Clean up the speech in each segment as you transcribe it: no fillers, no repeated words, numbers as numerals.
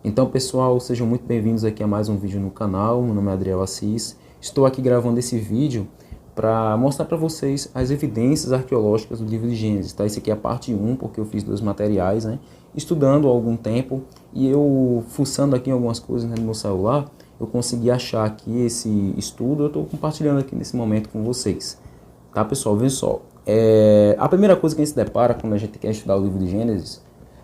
Então, pessoal, sejam muito bem-vindos aqui a mais um vídeo no canal. Meu nome é Adriel Assis. Estou aqui gravando esse vídeo para mostrar para vocês as evidências arqueológicas do livro de Gênesis, tá? Esse aqui é a parte 1, porque eu fiz 2 materiais, né? Estudando há algum tempo e eu fuçando aqui em algumas coisas, né, no meu celular, eu consegui achar aqui esse estudo. Eu estou compartilhando aqui nesse momento com vocês, tá, pessoal? Vejam só. A primeira coisa que a gente se depara quando a gente quer estudar o livro de Gênesis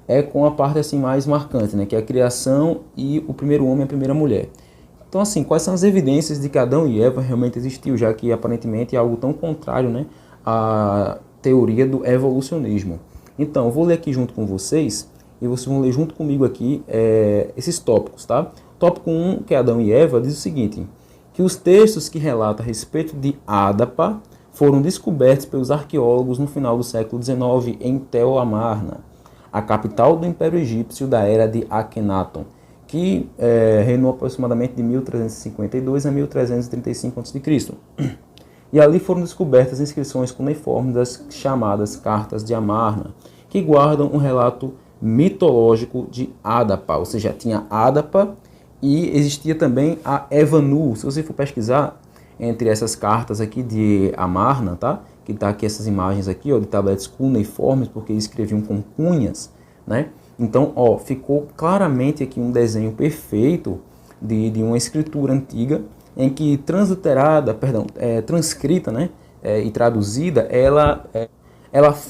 é com a parte assim mais marcante, né, que é a criação e o primeiro homem e a primeira mulher. Então, assim, quais são as evidências de que Adão e Eva realmente existiu, já que aparentemente é algo tão contrário, né, à teoria do evolucionismo. Então, eu vou ler aqui junto com vocês e vocês vão ler junto comigo aqui esses tópicos, tá? Tópico 1, que é Adão e Eva, diz o seguinte: que os textos que relatam a respeito de Adapa foram descobertos pelos arqueólogos no final do século XIX em Tel Amarna, a capital do Império Egípcio da era de Akhenaton, que reinou aproximadamente de 1352 a 1335 a.C. E ali foram descobertas inscrições cuneiformes das chamadas Cartas de Amarna, que guardam um relato mitológico de Adapa, ou seja, tinha Adapa e existia também a Evanu. Se você for pesquisar entre essas cartas aqui de Amarna, tá? Que está aqui essas imagens aqui, ó, de tabletes cuneiformes, porque eles escreviam com cunhas, né? Então, ó, ficou claramente aqui um desenho perfeito de uma escritura antiga, em que transcrita, né, e traduzida, ela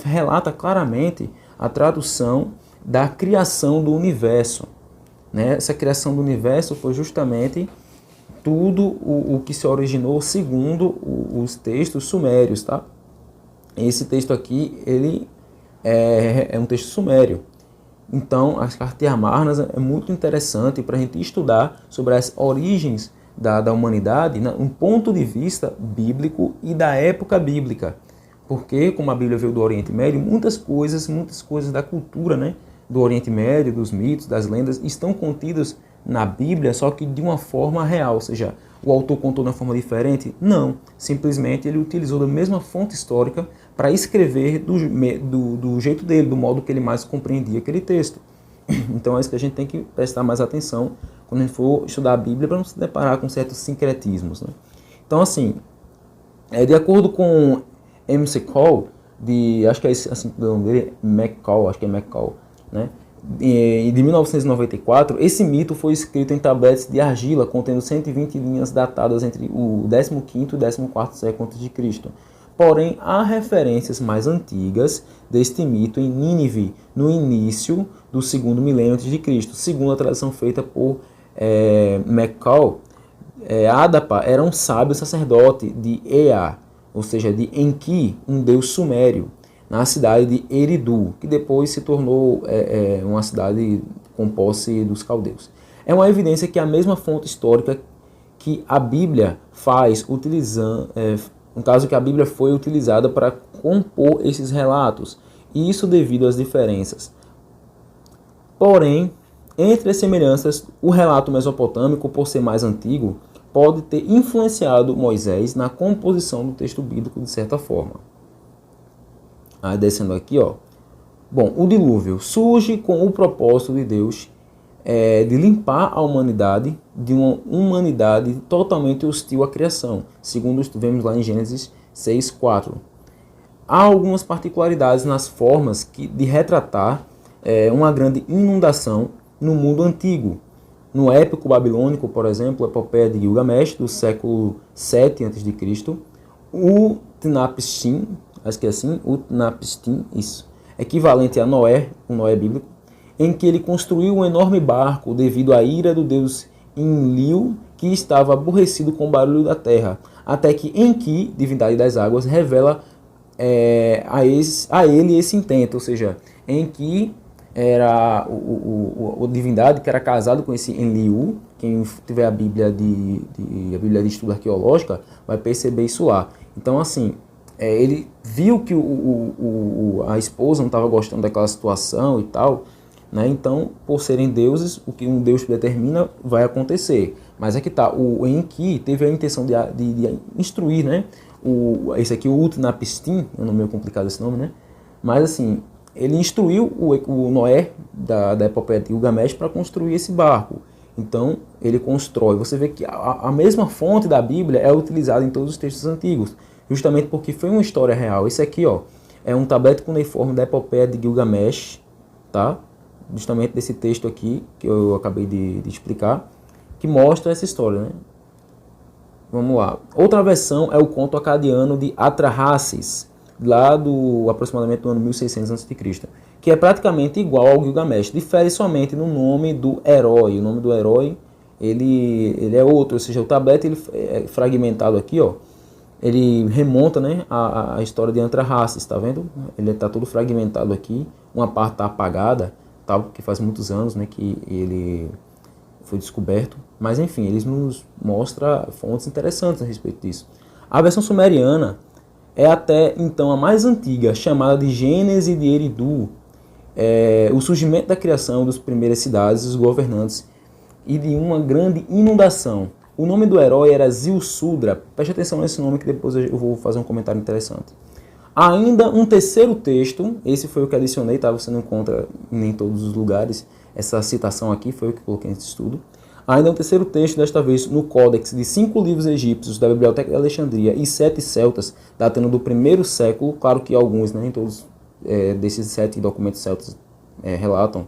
relata claramente a tradução da criação do universo, né? Essa criação do universo foi justamente tudo o que se originou segundo os textos sumérios, tá? Esse texto aqui, ele é um texto sumério. Então, as Cartas de Amarna é muito interessante para a gente estudar sobre as origens da humanidade, né, um ponto de vista bíblico e da época bíblica. Porque, como a Bíblia veio do Oriente Médio, muitas coisas da cultura, né, do Oriente Médio, dos mitos, das lendas, estão contidas na Bíblia, só que de uma forma real. Ou seja, o autor contou de uma forma diferente? Não. Simplesmente ele utilizou da mesma fonte histórica para escrever do jeito dele, do modo que ele mais compreendia aquele texto. Então é isso que a gente tem que prestar mais atenção quando a gente for estudar a Bíblia, para não se deparar com certos sincretismos, né? Então, assim, de acordo com M.C. Cole, acho que é assim o nome dele, McCall, acho que é McCall, né? De 1994, esse mito foi escrito em tabletes de argila contendo 120 linhas datadas entre o 15º e 14º século a.C. Porém, há referências mais antigas deste mito em Nínive, no início do segundo milênio a.C. Segundo a tradição feita por McCall, Adapa era um sábio sacerdote de Ea, ou seja, de Enki, um deus sumério, na cidade de Eridu, que depois se tornou uma cidade com posse dos caldeus. É uma evidência que a mesma fonte histórica que a Bíblia faz, utilizando, no caso que a Bíblia foi utilizada para compor esses relatos, e isso devido às diferenças. Porém, entre as semelhanças, o relato mesopotâmico, por ser mais antigo, pode ter influenciado Moisés na composição do texto bíblico de certa forma. Aí descendo aqui, ó. Bom, o dilúvio surge com o propósito de Deus de limpar a humanidade de uma humanidade totalmente hostil à criação, segundo vemos lá em Gênesis 6:4. Há algumas particularidades nas formas de retratar uma grande inundação no mundo antigo. No épico babilônico, por exemplo, a epopeia de Gilgamesh, do século 7 a.C., o Utnapishtim, acho que é assim, Utnapishtim, isso, equivalente a Noé, o Noé bíblico, em que ele construiu um enorme barco devido à ira do deus Enlil, que estava aborrecido com o barulho da terra, até que Enki, divindade das águas, revela a ele esse intento, ou seja, Enki era o divindade que era casado com esse Enlil. Quem tiver a Bíblia a Bíblia de estudo arqueológica vai perceber isso lá. Então, assim, ele viu que a esposa não estava gostando daquela situação e tal, né? Então, por serem deuses, o que um deus determina vai acontecer. Mas é que tá, o Enki teve a intenção de instruir, né? Esse aqui, o Utnapishtim, é um nome meio complicado esse nome, né? Mas assim, ele instruiu o Noé da epopeia de Gilgamesh para construir esse barco. Então, ele constrói. Você vê que a mesma fonte da Bíblia é utilizada em todos os textos antigos, justamente porque foi uma história real. Esse aqui, ó, é um tablete cuneiforme da epopeia de Gilgamesh, tá? Justamente desse texto aqui, que eu acabei de explicar, que mostra essa história, né? Vamos lá. Outra versão é o conto acadiano de Atrahasis, lá do aproximadamente do ano 1600 a.C., que é praticamente igual ao Gilgamesh. Difere somente no nome do herói. O nome do herói ele é outro, ou seja, o tablete ele é fragmentado aqui, ó. Ele remonta, né, a história de Atrahasis, tá vendo? Ele está todo fragmentado aqui. Uma parte está apagada, tá? Porque faz muitos anos, né, que ele foi descoberto, mas enfim, eles nos mostram fontes interessantes a respeito disso. A versão sumeriana é até então a mais antiga, chamada de Gênese de Eridu, o surgimento da criação das primeiras cidades, dos governantes e de uma grande inundação. O nome do herói era Zilsudra. Preste atenção nesse nome que depois eu vou fazer um comentário interessante. Ainda um terceiro texto, esse foi o que adicionei, tá? Você não encontra em todos os lugares. Essa citação aqui foi o que coloquei nesse estudo. Ainda um terceiro texto, desta vez no Códex de 5 livros egípcios da Biblioteca de Alexandria e 7 celtas, datando do 1º século. Claro que alguns, nem todos desses 7 documentos celtas relatam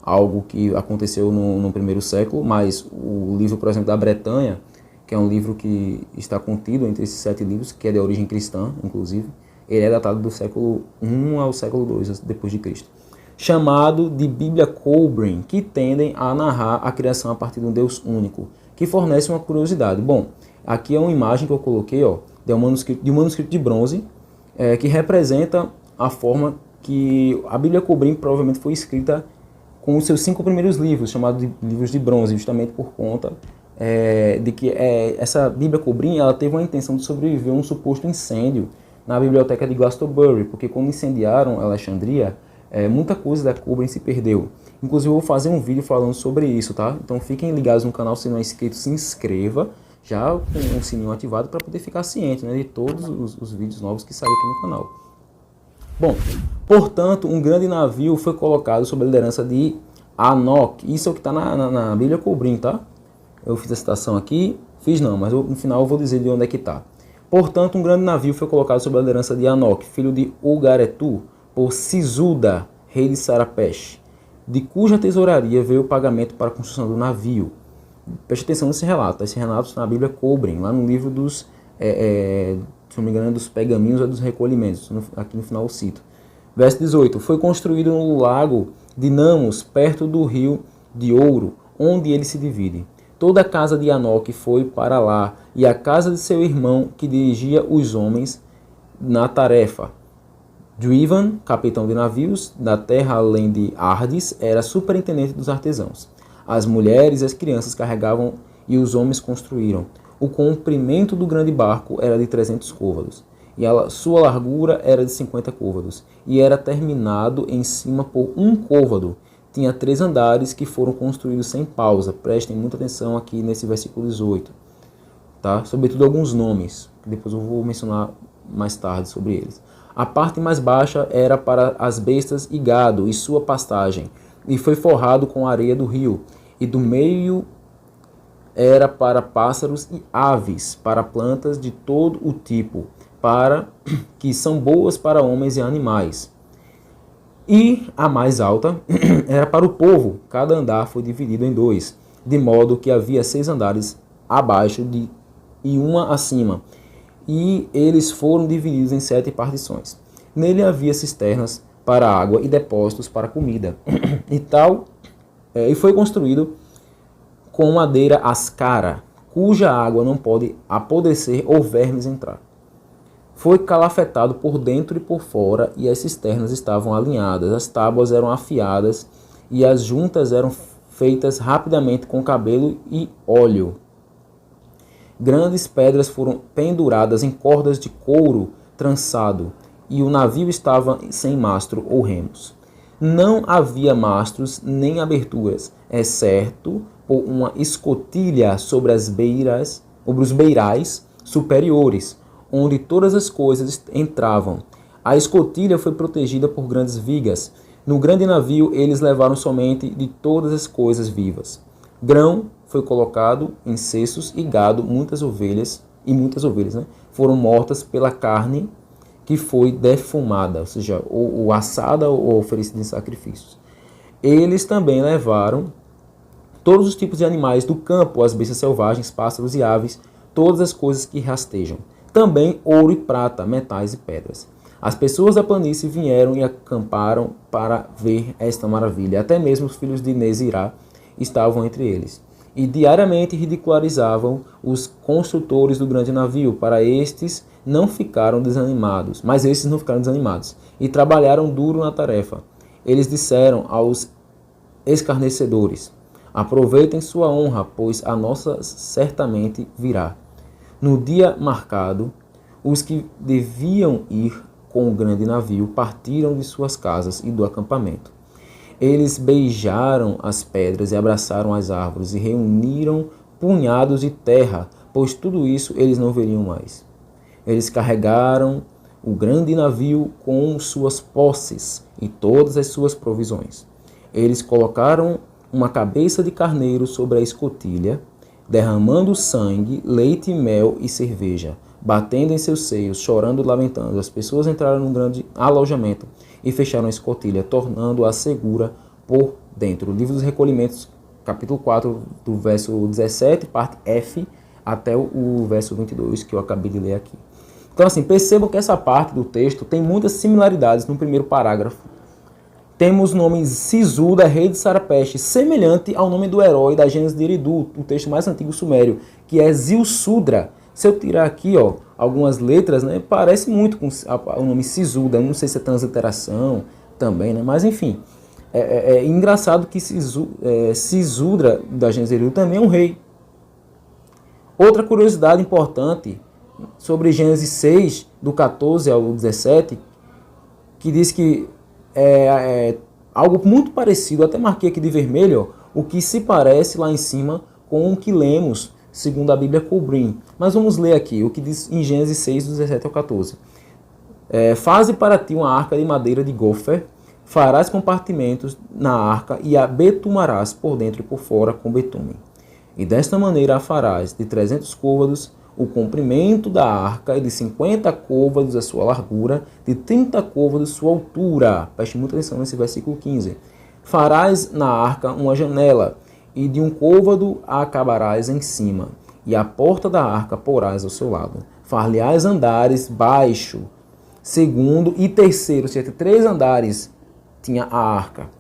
algo que aconteceu no 1º século, mas o livro, por exemplo, da Bretanha, que é um livro que está contido entre esses 7 livros, que é de origem cristã, inclusive, ele é datado do século I ao século II depois de Cristo, chamado de Bíblia Cobrin, que tendem a narrar a criação a partir de um Deus único, que fornece uma curiosidade. Bom, aqui é uma imagem que eu coloquei, ó, de um manuscrito de bronze, que representa a forma que a Bíblia Cobrin provavelmente foi escrita com os seus 5 primeiros livros, chamados de livros de bronze, justamente por conta de que essa Bíblia Cobrin ela teve uma intenção de sobreviver a um suposto incêndio na biblioteca de Glastonbury, porque quando incendiaram Alexandria, muita coisa da Cobrin se perdeu. Inclusive eu vou fazer um vídeo falando sobre isso, tá? Então fiquem ligados no canal, se não é inscrito, se inscreva, já com o sininho ativado para poder ficar ciente, né, de todos os vídeos novos que saem aqui no canal. Bom, portanto, um grande navio foi colocado sob a liderança de Anok. Isso é o que está na Bíblia Cobrin, tá? Eu fiz a citação aqui, mas no final eu vou dizer de onde é que está. Portanto, um grande navio foi colocado sob a liderança de Anok, filho de Ugaretu, por Sisuda, rei de Sarapesh, de cuja tesouraria veio o pagamento para a construção do navio. Preste atenção nesse relato. Esse relato está na Bíblia Cobrin, lá no livro dos, se não me engano, dos pergaminhos ou dos recolhimentos. Aqui no final eu cito. Verso 18. Foi construído no lago de Namos, perto do rio de Ouro, onde ele se divide. Toda a casa de Anok foi para lá, e a casa de seu irmão, que dirigia os homens na tarefa. Drivan, capitão de navios da terra além de Ardis, era superintendente dos artesãos. As mulheres e as crianças carregavam e os homens construíram. O comprimento do grande barco era de 300 côvados, e sua largura era de 50 côvados, e era terminado em cima por um côvado. Tinha 3 andares que foram construídos sem pausa. Prestem muita atenção aqui nesse versículo 18. Tá? Sobretudo alguns nomes, que depois eu vou mencionar mais tarde sobre eles. A parte mais baixa era para as bestas e gado e sua pastagem, e foi forrado com a areia do rio, e do meio era para pássaros e aves, para plantas de todo o tipo, para que são boas para homens e animais. E a mais alta era para o povo. Cada andar foi dividido em 2, de modo que havia 6 andares abaixo e uma acima, e eles foram divididos em 7 partições. Nele havia cisternas para água e depósitos para comida. E foi construído com madeira ascara, cuja água não pode apodrecer ou vermes entrar. Foi calafetado por dentro e por fora, e as cisternas estavam alinhadas, as tábuas eram afiadas, e as juntas eram feitas rapidamente com cabelo e óleo. Grandes pedras foram penduradas em cordas de couro trançado, e o navio estava sem mastro ou remos. Não havia mastros nem aberturas, exceto por uma escotilha sobre os beirais superiores, onde todas as coisas entravam. A escotilha foi protegida por grandes vigas. No grande navio, eles levaram somente de todas as coisas vivas. Grão foi colocado em cestos e gado, muitas ovelhas, né, foram mortas pela carne que foi defumada, ou seja, ou assada ou oferecida em sacrifícios. Eles também levaram todos os tipos de animais do campo, as bestas selvagens, pássaros e aves, todas as coisas que rastejam. Também ouro e prata, metais e pedras. As pessoas da planície vieram e acamparam para ver esta maravilha. Até mesmo os filhos de Nezirá estavam entre eles. E diariamente ridicularizavam os construtores do grande navio. Para estes não ficaram desanimados, mas estes não ficaram desanimados. E trabalharam duro na tarefa. Eles disseram aos escarnecedores: aproveitem sua honra, pois a nossa certamente virá. No dia marcado, os que deviam ir com o grande navio partiram de suas casas e do acampamento. Eles beijaram as pedras e abraçaram as árvores e reuniram punhados de terra, pois tudo isso eles não veriam mais. Eles carregaram o grande navio com suas posses e todas as suas provisões. Eles colocaram uma cabeça de carneiro sobre a escotilha, derramando sangue, leite, mel e cerveja, batendo em seus seios, chorando e lamentando. As pessoas entraram num grande alojamento e fecharam a escotilha, tornando-a segura por dentro. O livro dos recolhimentos, capítulo 4, do verso 17, parte F, até o verso 22, que eu acabei de ler aqui. Então, assim, percebam que essa parte do texto tem muitas similaridades no primeiro parágrafo. Temos o nome Sisuda, rei de Sarapeste, semelhante ao nome do herói da Gênesis de Eridu, o texto mais antigo sumério, que é Zilsudra. Se eu tirar aqui, ó, algumas letras, né, parece muito com o nome Sisuda. Não sei se é transliteração também, né, mas enfim. É engraçado que Sisudra, da Gênesis de Eridu, também é um rei. Outra curiosidade importante sobre Gênesis 6, do 14 ao 17, que diz que algo muito parecido, até marquei aqui de vermelho, ó, o que se parece lá em cima com o que lemos segundo a Bíblia Cobrim. Mas vamos ler aqui o que diz em Gênesis 6, do 17 ao 14. Faze para ti uma arca de madeira de gofer, farás compartimentos na arca e a betumarás por dentro e por fora com betume. E desta maneira a farás de 300 côvados o comprimento da arca e de 50 côvados a sua largura, de 30 côvados sua altura. Preste muita atenção nesse versículo 15. Farás na arca uma janela, e de um côvado a acabarás em cima, e a porta da arca porás ao seu lado. Far-lhe-ás andares baixo, segundo e terceiro, ou seja, 3 andares tinha a arca.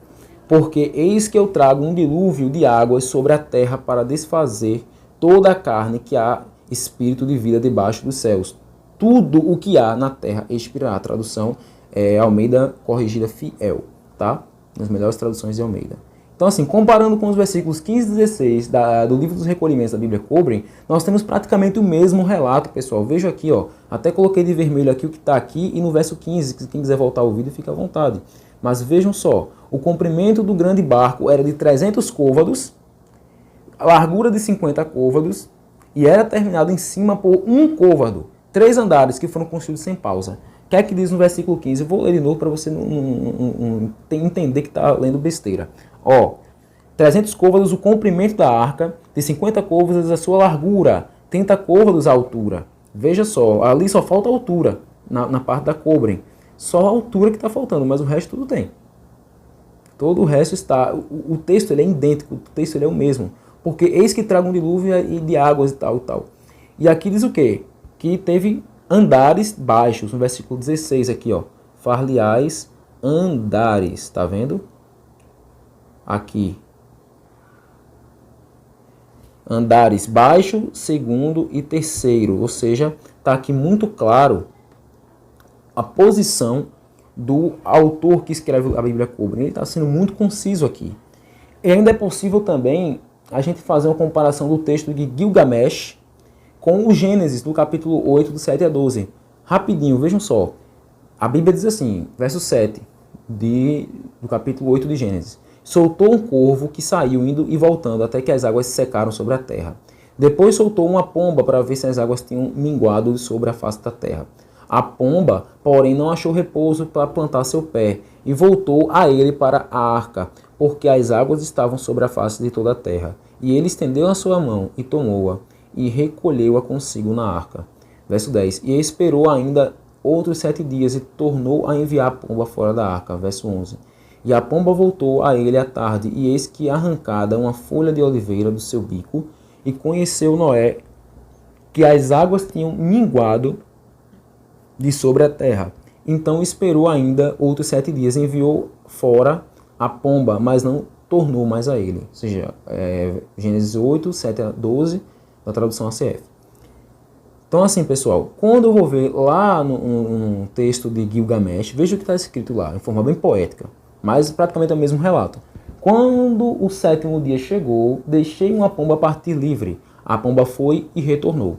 Porque eis que eu trago um dilúvio de águas sobre a terra para desfazer toda a carne que há espírito de vida debaixo dos céus. Tudo o que há na terra expirará. A tradução é Almeida Corrigida Fiel, tá? Nas melhores traduções de Almeida. Então, assim, comparando com os versículos 15 e 16 do livro dos recolhimentos da Bíblia Cobrim, nós temos praticamente o mesmo relato, pessoal. Veja aqui, ó, até coloquei de vermelho aqui o que está aqui e no verso 15, quem quiser voltar ao vídeo, fica à vontade. Mas vejam só, o comprimento do grande barco era de 300 côvados, a largura de 50 côvados, e era terminado em cima por um côvado, 3 andares que foram construídos sem pausa. O que é que diz no versículo 15? Eu vou ler de novo para você não entender que está lendo besteira. Ó, 300 côvados o comprimento da arca, de 50 côvados a sua largura, 30 côvados a altura. Veja só, ali só falta a altura, na parte da Cobrim. Só a altura que está faltando, mas o resto tudo tem. Todo o resto está... O texto ele é idêntico, o texto ele é o mesmo. Porque eis que traga um dilúvio de águas e tal e tal. E aqui diz o quê? Que teve andares baixos, no versículo 16 aqui, ó. Far-lhe-ás andares, tá vendo? Aqui. Andares baixo, segundo e terceiro. Ou seja, tá aqui muito claro a posição do autor que escreve a Bíblia Cobrim. Ele está sendo muito conciso aqui. E ainda é possível também a gente fazer uma comparação do texto de Gilgamesh com o Gênesis, do capítulo 8, do 7 a 12. Rapidinho, vejam só. A Bíblia diz assim, verso 7 do capítulo 8 de Gênesis. Soltou um corvo que saiu indo e voltando até que as águas se secaram sobre a terra. Depois soltou uma pomba para ver se as águas tinham minguado sobre a face da terra. A pomba, porém, não achou repouso para plantar seu pé, e voltou a ele para a arca, porque as águas estavam sobre a face de toda a terra. E ele estendeu a sua mão, e tomou-a, e recolheu-a consigo na arca. Verso 10. E esperou ainda outros 7 dias, e tornou a enviar a pomba fora da arca. Verso 11. E a pomba voltou a ele à tarde, e eis que arrancada uma folha de oliveira do seu bico, e conheceu Noé que as águas tinham minguado de sobre a terra. Então esperou ainda outros 7 dias, enviou fora a pomba, mas não tornou mais a ele. Ou seja, Gênesis 8, 7 a 12, da tradução ACF. Então assim, pessoal, quando eu vou ver lá no texto de Gilgamesh, veja o que está escrito lá, em forma bem poética, mas praticamente é o mesmo relato. Quando o 7º dia chegou, deixei uma pomba partir livre. A pomba foi e retornou.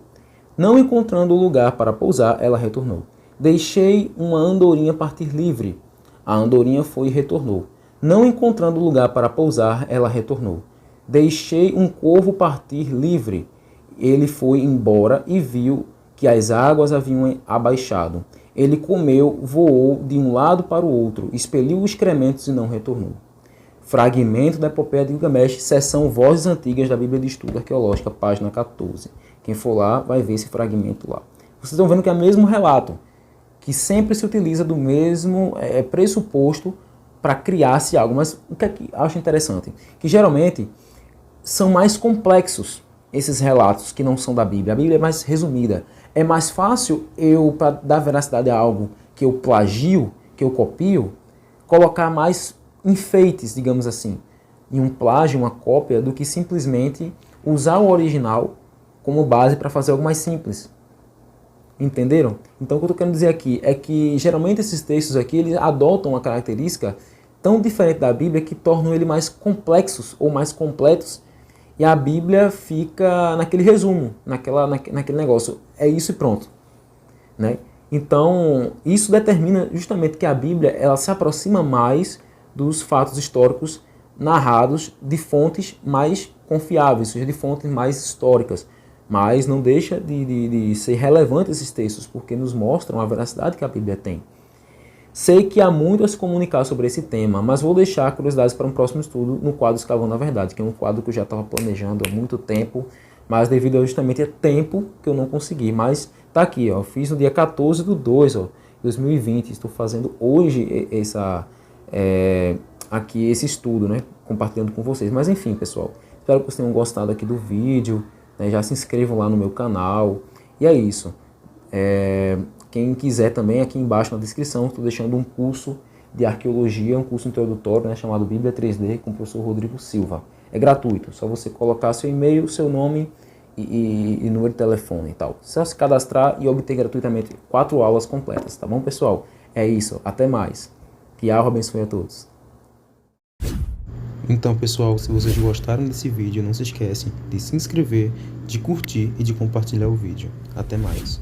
Não encontrando lugar para pousar, ela retornou. Deixei uma andorinha partir livre. A andorinha foi e retornou. Não encontrando lugar para pousar, ela retornou. Deixei um corvo partir livre. Ele foi embora e viu que as águas haviam abaixado. Ele comeu, voou de um lado para o outro, expeliu os excrementos e não retornou. Fragmento da Epopeia de Gilgamesh, seção Vozes Antigas da Bíblia de Estudo Arqueológica, página 14. Quem for lá vai ver esse fragmento lá. Vocês estão vendo que é o mesmo relato, que sempre se utiliza do mesmo pressuposto para criar-se algo. Mas o que é que acho interessante? Que geralmente são mais complexos esses relatos que não são da Bíblia. A Bíblia é mais resumida. É mais fácil eu, para dar veracidade a algo que eu plagio, que eu copio, colocar mais enfeites, digamos assim, em um plágio, uma cópia, do que simplesmente usar o original como base para fazer algo mais simples. Entenderam? Então o que eu estou querendo dizer aqui é que geralmente esses textos aqui eles adotam uma característica tão diferente da Bíblia que tornam ele mais complexos ou mais completos, e a Bíblia fica naquele resumo, naquele negócio. É isso e pronto. Né? Então isso determina justamente que a Bíblia ela se aproxima mais dos fatos históricos narrados de fontes mais confiáveis, ou seja, de fontes mais históricas. Mas não deixa de ser relevante esses textos, porque nos mostram a veracidade que a Bíblia tem. Sei que há muito a se comunicar sobre esse tema, mas vou deixar curiosidades para um próximo estudo no quadro Escavando a Verdade, que é um quadro que eu já estava planejando há muito tempo, mas devido justamente a tempo que eu não consegui. Mas tá aqui, ó, fiz no dia 14/2, 2020, estou fazendo hoje esse estudo, né, compartilhando com vocês. Mas enfim, pessoal, espero que vocês tenham gostado aqui do vídeo. Já se inscrevam lá no meu canal. E é isso. Quem quiser também, aqui embaixo na descrição, estou deixando um curso de arqueologia, um curso introdutório, né, chamado Bíblia 3D, com o professor Rodrigo Silva. É gratuito, só você colocar seu e-mail, seu nome e número de telefone e tal. Só se cadastrar e obter gratuitamente 4 aulas completas, tá bom, pessoal? É isso, até mais. Que Yahweh abençoe a todos. Então, pessoal, se vocês gostaram desse vídeo, não se esquecem de se inscrever, de curtir e de compartilhar o vídeo. Até mais.